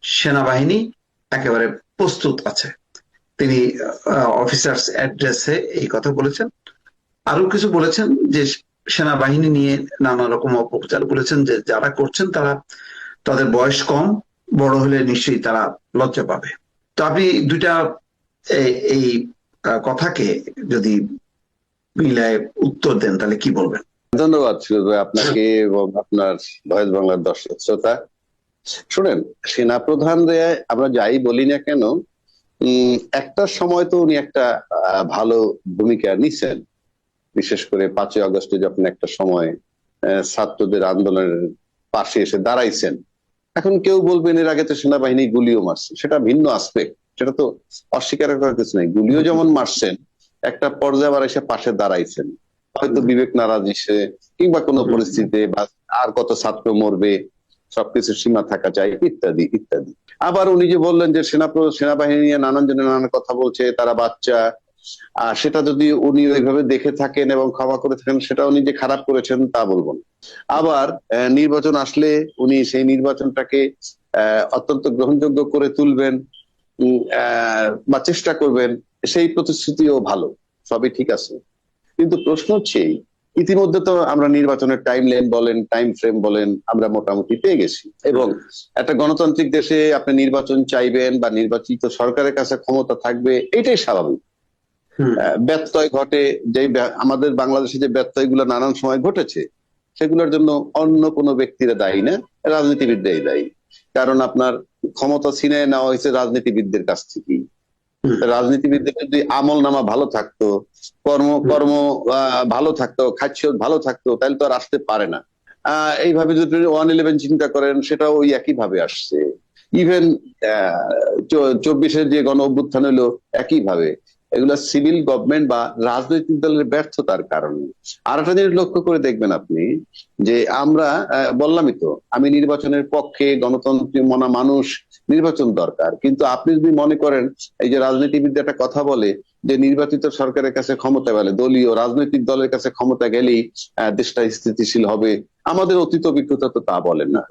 সেনাবাহিনী একেবারে প্রস্তুত আছে। তিনি অফিসার্স অ্যাড্রেসে এই কথা বলেছেন। আরো কিছু বলেছেন যে সেনাবাহিনী নিয়ে নানা রকম অপপ্রচার বলেছেন, যে যারা করছেন তারা, তাদের বয়স কম, বড় হলে নিশ্চয়ই তারা লজ্জা পাবে। তো আপনি দুইটা এই কথাকে যদি মিলায় উত্তর দেন তাহলে কি বলবেন? ধন্যবাদ সুরজ ভাই, আপনাকে এবং আপনার ভয়েস বাংলার দর্শক শ্রোতা। শুনেন, সেনাপ্রধান আমরা যাই বলি না কেন, একটা সময় তো উনি একটা ভালো ভূমিকা নিছেন। বিশেষ করে 5ই আগস্টে যখন একটা সময় ছাত্রদের আন্দোলনের পাশে এসে দাঁড়াইছেন। এখন কেউ বলবেন এর আগে তো সেনাবাহিনী গুলিও মারছে, সেটা ভিন্ন আসপেক্ট, সেটা তো অস্বীকার করার কিছু নাই। গুলিও যেমন মারছেন, একটা পর্যায়ে আবার এসে পাশে দাঁড়াইছেন। হয়তো বিবেক নারাজ এসে কিংবা কোনো পরিস্থিতিতে, বা আর কত ছাত্র মরবে, সবকিছু সীমা থাকা চাই, ইত্যাদি ইত্যাদি। আবার উনি যে বললেন যে সেনাবাহিনী নিয়ে নানান জনের নানান কথা বলছে, তারা বাচ্চা, সেটা যদি উনি ওইভাবে দেখে থাকেন এবং ক্ষমা করে থাকেন, সেটা উনি যে খারাপ করেছেন তা বলবো না। আবার নির্বাচন আসলে উনি সেই নির্বাচনটাকে অত্যন্ত গ্রহণযোগ্য করে তুলবেন, বা চেষ্টা করবেন, সেই প্রতিশ্রুতিও ভালো, সবই ঠিক আছে। কিন্তু প্রশ্ন হচ্ছে, ইতিমধ্যে তো আমরা নির্বাচনের টাইম লাইন বলেন, টাইম ফ্রেম বলেন, আমরা মোটামুটি পেয়ে গেছি। এবং একটা গণতান্ত্রিক দেশে আপনি নির্বাচন চাইবেন বা নির্বাচিত সরকারের কাছে ক্ষমতা থাকবে, এটাই স্বাভাবিক। ব্যত্যয় ঘটে, যে আমাদের বাংলাদেশে যে ব্যত্যয়গুলো নানান সময় ঘটেছে, সেগুলোর জন্য অন্য কোনো ব্যক্তিরা দায়ী না, রাজনীতিবিদরাই দায়ী। কারণ আপনার ক্ষমতা ছিনিয়ে নেওয়া হয়েছে রাজনীতিবিদদের কাছ থেকেই। রাজনীতিবিদদের যদি আমল নামা ভালো থাকতো, কর্ম কর্ম ভালো থাকতো, খাদ্য ভালো থাকতো, তাহলে তো আর আসতে পারে না। এইভাবে যদি 111 চিন্তা করেন, সেটাও ওই একই ভাবে আসছে। ইভেন 24-এর যে গণ অভ্যুত্থান হলো, একই ভাবে। এগুলা সিভিল গভর্নমেন্ট বা রাজনৈতিক দলের ব্যর্থতার কারণে। আর একটা জিনিস লক্ষ্য করে দেখবেন আপনি, যে আমরা বললামই তো, আমি নির্বাচনের পক্ষে, গণতন্ত্রী মনা মানুষ, নির্বাচন দরকার। কিন্তু আপনি যদি মনে করেন, এই যে রাজনীতিবিদ একটা কথা বলে যে নির্বাচিত সরকারের কাছে ক্ষমতা গেলে, দলীয় রাজনৈতিক দলের কাছে ক্ষমতা গেলেই দেশটা স্থিতিশীল হবে, আমাদের অতীত অভিজ্ঞতা তো তা বলে না।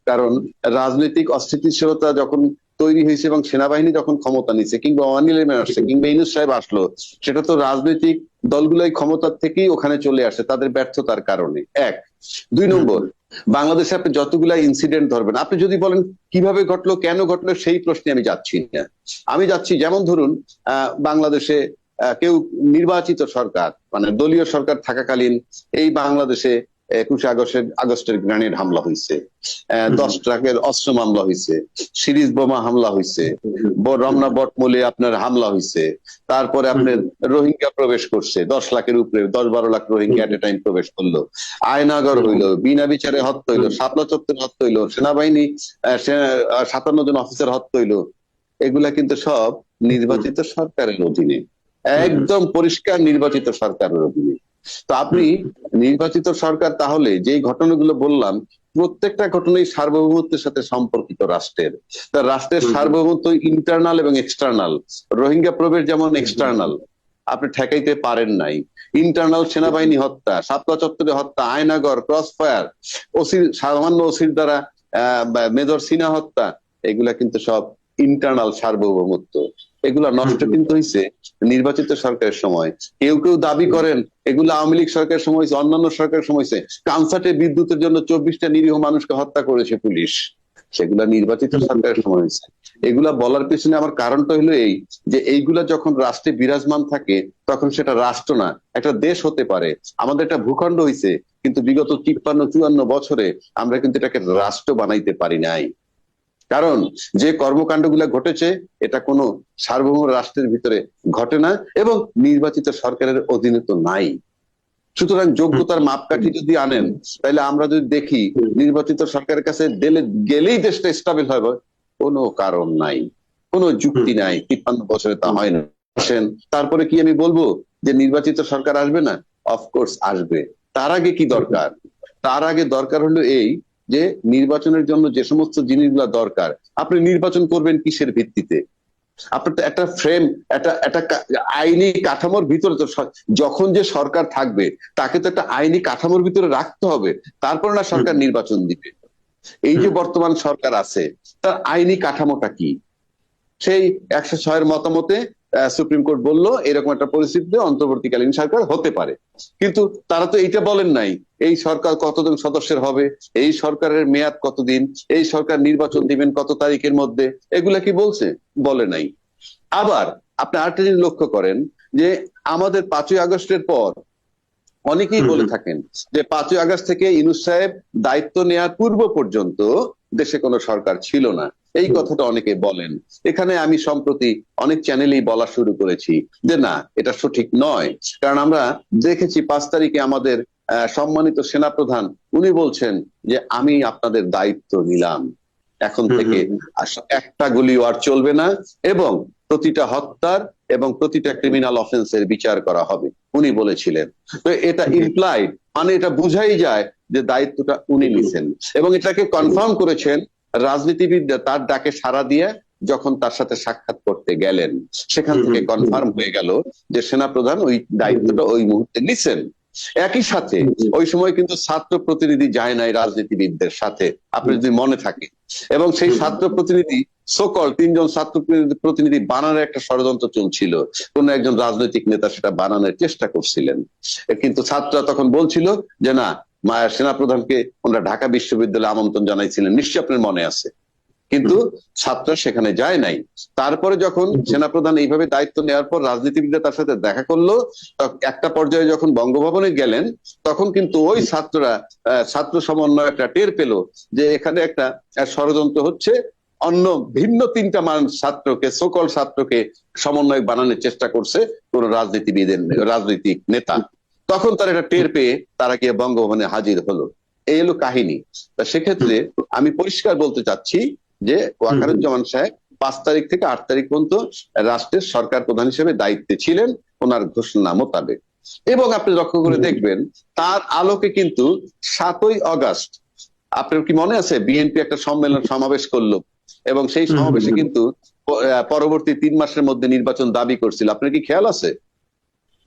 কারণ রাজনৈতিক অস্থিতিশীলতা যখন তৈরি হয়েছে এবং সেনাবাহিনী যখন ক্ষমতা নিচ্ছে, কিংবা 111 আসছে, কিংবা ইউনূস সাহেব আসলো, সেটা তো রাজনৈতিক দলগুলোই ক্ষমতার থেকেই ওখানে চলে আসে, তাদের ব্যর্থতার কারণে। এক। 2 নম্বর, বাংলাদেশে আপনি যতগুলা ইনসিডেন্ট ধরবেন, আপনি যদি বলেন কিভাবে ঘটলো, কেন ঘটলো, সেই প্রশ্নে আমি যাচ্ছি না। আমি যাচ্ছি, যেমন ধরুন বাংলাদেশে কেউ নির্বাচিত সরকার, মানে দলীয় সরকার থাকাকালীন এই বাংলাদেশে 21 আগস্টের গ্রেনেড হামলা হয়েছে, 10 ট্রাকের অস্ত্র মামলা হয়েছে, সিরিজ বোমা হামলা হয়েছে, রমনা বটমূলে আপনার হামলা হয়েছে, তারপরে আপনার রোহিঙ্গা প্রবেশ করছে, 10 লাখের উপরে, 10-12 লাখ রোহিঙ্গা এট এ টাইম প্রবেশ করলো, আয়নাগর হইলো, বিনা বিচারে হত্যা হইলো, শাপলা চত্বরে হত্যা হইলো, সেনাবাহিনী 57 জন অফিসার হত্যা হইলো। এগুলা কিন্তু সব নির্বাচিত সরকারের অধীনে, একদম পরিষ্কার নির্বাচিত সরকারের অধীনে। তো আপনি নির্বাচিত সরকার, তাহলে যেই ঘটনাগুলো বললাম, প্রত্যেকটা ঘটনাই সার্বভৌমত্বের সাথে সম্পর্কিত রাষ্ট্রের। তা রাষ্ট্রের সার্বভৌমত্ব ইন্টারনাল এবং এক্সটার্নাল। রোহিঙ্গা প্রবেশ যেমন এক্সটার্নাল, আপনি ঠেকাইতে পারেন নাই। ইন্টারনাল সেনাবাহিনী হত্যা, শাপলা চত্বরে হত্যা, আয়নাগর, ক্রস ফায়ার, সামান্য ওসির দ্বারা মেজর সিনহা হত্যা, এগুলা কিন্তু সব ইন্টারনাল সার্বভৌমত্ব। এগুলা নষ্ট কিন্তু হয়েছে নির্বাচিত সরকারের সময়। কেউ কেউ দাবি করেন এগুলো আওয়ামী লীগ সরকারের সময় হয়েছে, অন্যান্য সরকারের সময় হয়েছে। কানসার্টে বিদ্যুতের জন্য 24টা নিরীহ মানুষকে হত্যা করেছে পুলিশ, সেগুলা নির্বাচিত সরকারের সময় হয়েছে। এগুলা বলার পিছনে আমার কারণটা হলো এই, যে এইগুলা যখন রাষ্ট্রে বিরাজমান থাকে, তখন সেটা রাষ্ট্র না, একটা দেশ হতে পারে। আমাদের একটা ভূখণ্ড হয়েছে, কিন্তু বিগত 53-54 বছরে আমরা কিন্তু এটাকে রাষ্ট্র বানাইতে পারি নাই। কারণ যে কর্মকাণ্ডগুলো ঘটেছে, এটা কোনো সার্বভৌম রাষ্ট্রের ভিতরে ঘটে না, এবং নির্বাচিত সরকারের অধীনে তো নাই। সুতরাং যোগ্যতার মাপকাঠি যদি আনেন, তাহলে আমরা যদি দেখি নির্বাচিত সরকারের কাছে গেলেই দেশটা স্টেবল হবে, কোনো কারণ নাই, কোনো যুক্তি নাই। 53 বছরে তা হয় না। আসেন, তারপরে কি আমি বলবো যে নির্বাচিত সরকার আসবে না? অফকোর্স আসবে। তার আগে কি দরকার? তার আগে দরকার হলো এই, যে নির্বাচনের জন্য যে সমস্ত জিনিসগুলো দরকার, আপনি নির্বাচন করবেন কিসের ভিত্তিতে? আপনার তো একটা ফ্রেম, একটা আইনি কাঠামোর ভিতরে তো, যখন যে সরকার থাকবে তাকে তো একটা আইনি কাঠামোর ভিতরে রাখতে হবে, তারপর না সরকার নির্বাচন দিবে। এই যে হুম, বর্তমান সরকার আছে তার আইনি কাঠামোটা কি? সেই 106-এর মতামতে সুপ্রিম কোর্ট বলল এরকম একটা পরিস্থিতিতে অন্তর্বর্তীকালীন সরকার হতে পারে, কিন্তু তারা তো এইটা বলেন নাই এই সরকার কতজন সদস্যের হবে, এই সরকারের মেয়াদ কতদিন, এই সরকার নির্বাচন দিবেন কত তারিখের মধ্যে, এগুলা কি বলছে? বলে নাই। আবার আপনি আরেকটা জিনিস লক্ষ্য করেন যে আমাদের 5ই আগস্টের পর অনেকেই হুম, বলে হুম, থাকেন যে 5ই আগস্ট থেকে ইউনূস সাহেব দায়িত্ব নেওয়ার পূর্ব পর্যন্ত দেশে কোনো সরকার ছিল না, এই কথাটা অনেকে বলেন। এখানে আমি সম্প্রতি অনেক চ্যানেলেই বলা শুরু করেছি যে না, এটা সঠিক নয়। কারণ আমরা দেখেছি 5 তারিখে আমাদের সম্মানিত সেনাপ্রধান উনি বলছেন যে আমি আপনাদের দায়িত্ব নিলাম, এখন হুম, থেকে হুম, হুম, একটা গুলিও আর চলবে না, এবং প্রতিটা হত্যার এবং প্রতিটা ক্রিমিনাল অফেন্সের বিচার করা হবে, উনি বলেছিলেন। তো এটা জি, ইমপ্লাইড, মানে এটা বুঝাই যায় যে দায়িত্বটা উনি নিছেন, এবং এটাকে কনফার্ম করেছেন রাজনীতিবিদরা তার ডাকে সাড়া দিয়ে যখন তার সাথে সাক্ষাৎ করতে গেলেন, সেখান হুম, থেকে হুম, কনফার্ম হয়ে গেল যে সেনাপ্রধান ওই দায়িত্বটা ওই মুহূর্তে নিছেন। একই সাথে হুম, ওই সময় কিন্তু ছাত্র প্রতিনিধি যায় নাই রাজনীতিবিদদের সাথে, আপনি হুম, যদি মনে থাকে, এবং সেই হুম, ছাত্র প্রতিনিধি সকল 3জন ছাত্র প্রতিনিধি বানানোর একটা ষড়যন্ত্র চলছিল, কোন একজন রাজনৈতিক নেতা সেটা বানানোর চেষ্টা করছিলেন, কিন্তু ছাত্ররা তখন বলছিল যে না, সেনাপ্রধানকে ওনারা ঢাকা বিশ্ববিদ্যালয়ে আমন্ত্রণ জানাইছিলেন, নিশ্চয়ই আপনার মনে আছে, কিন্তু ছাত্র সেখানে যায় নাই। তারপরে যখন হুম, হুম, সেনাপ্রধান এইভাবে দায়িত্ব নেওয়ার পর রাজনীতিবিদরা তার সাথে দেখা করলো, একটা পর্যায়ে যখন বঙ্গভবনে গেলেন তখন কিন্তু ওই ছাত্ররা ছাত্র সমন্বয়করা টের পেল যে এখানে একটা ষড়যন্ত্র হচ্ছে, অন্য ভিন্ন 3টা ছাত্রকে, সকল ছাত্রকে সমন্বয়ক বানানোর চেষ্টা করছে কোন রাজনীতিবিদের, রাজনৈতিক নেতা। তখন তারা এটা টের পেয়ে তারা গিয়ে বঙ্গভবনে হাজির হলো। এই হলো কাহিনী। তা সেক্ষেত্রে আমি পরিষ্কার বলতে চাচ্ছি যে হুম, হুম, ওয়াকারুজ্জামান সাহেব 5 তারিখ থেকে 8 তারিখ পর্যন্ত রাষ্ট্রের সরকার প্রধান হিসেবে দায়িত্বে ছিলেন ওনার ঘোষণা মোতাবেক। এবং আপনি লক্ষ্য করে দেখবেন তার আলোকে কিন্তু 7ই আগস্ট, আপনার কি মনে আছে বিএনপি একটা সম্মেলন সমাবেশ করলো, এবং সেই হুম, হুম, সমাবেশে হুম, কিন্তু পরবর্তী 3 মাসের মধ্যে নির্বাচন দাবি করছিল, আপনার কি খেয়াল আছে?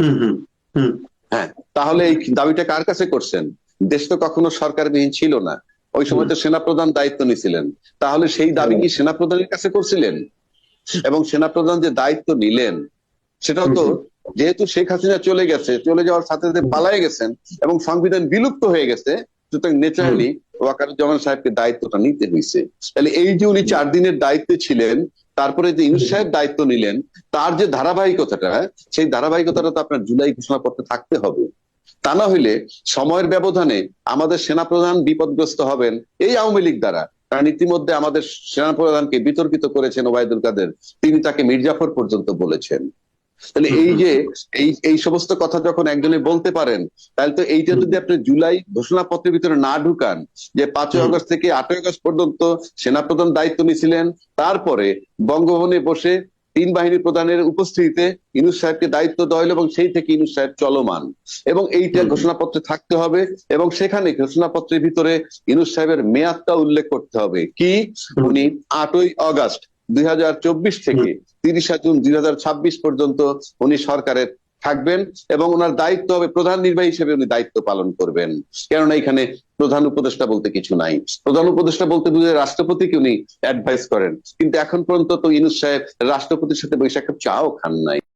হুম, হুম, হুম, হ্যাঁ, তাহলে এই দাবিটা কার কাছে করছেন? দেশ তো কখনো সরকারবিহীন ছিল না, ওই সময় তো সেনাপ্রধান দায়িত্ব নিছিলেন, তাহলে সেই দাবি কি সেনাপ্রধানের কাছে করছিলেন? এবং সেনাপ্রধান যে দায়িত্ব নিলেন সেটাও হুম, তো, হুম, যেহেতু শেখ হাসিনা চলে গেছে, চলে যাওয়ার সাথে সাথে পালায়ে গেছেন এবং সংবিধান বিলুপ্ত হয়ে গেছে, সুতরাং হুম, ন্যাচারালি ওয়াকারুজ্জামান সাহেবকে দায়িত্বটা নিতে হয়েছে। তাহলে এই যে উনি 4 দিনের দায়িত্বে ছিলেন, তারপরে যে ইউনূস সাহেব দায়িত্ব নিলেন, তার যে ধারাবাহিকতাটা, সেই ধারাবাহিকতাটা তো আপনার জুলাই ঘোষণাপত্রে থাকতে হবে। তা না হইলে সময়ের ব্যবধানে আমাদের সেনাপ্রধান বিপদগ্রস্ত হবেন এই আওয়ামী লীগ দ্বারা। কারণ ইতিমধ্যে আমাদের সেনাপ্রধানকে বিতর্কিত করেছেন ওবায়দুল কাদের, তিনি তাকে মির্জাফর পর্যন্ত বলেছেন। তাহলে হুম, এই হুম, যে এই সমস্ত কথা যখন একজনে বলতে পারেন, তাহলে তো এইটা যদি আপনি জুলাই ঘোষণাপত্রের ভিতরে না ঢুকান যে 5ই আগস্ট থেকে 8ই আগস্ট পর্যন্ত সেনাপ্রধান দায়িত্ব নিয়েছিলেন, তারপরে বঙ্গভবনে বসে 3 বাহিনী প্রধানের উপস্থিতিতে ইউনূস সাহেবকে দায়িত্ব দেওয়া হলো এবং সেই থেকে ইউনূস সাহেব চলমান, এবং এইটা হুম, ঘোষণাপত্রে থাকতে হবে, এবং সেখানে ঘোষণাপত্রের ভিতরে ইউনূস সাহেবের মেয়াদটা উল্লেখ করতে হবে কি, হুম, উনি 8ই আগস্ট 2024 হুম, থেকে 30শে জুন 2026 পর্যন্ত উনি সরকারের থাকবেন, এবং ওনার দায়িত্ব হবে প্রধান নির্বাহী হিসেবে উনি দায়িত্ব পালন করবেন। কেননা এখানে প্রধান উপদেষ্টা বলতে কিছু নাই, প্রধান উপদেষ্টা বলতে বুঝে রাষ্ট্রপতিকে উনি অ্যাডভাইস করেন, কিন্তু এখন পর্যন্ত তো ইউনূস সাহেব রাষ্ট্রপতির সাথে বৈশাখ চাও খান নাই।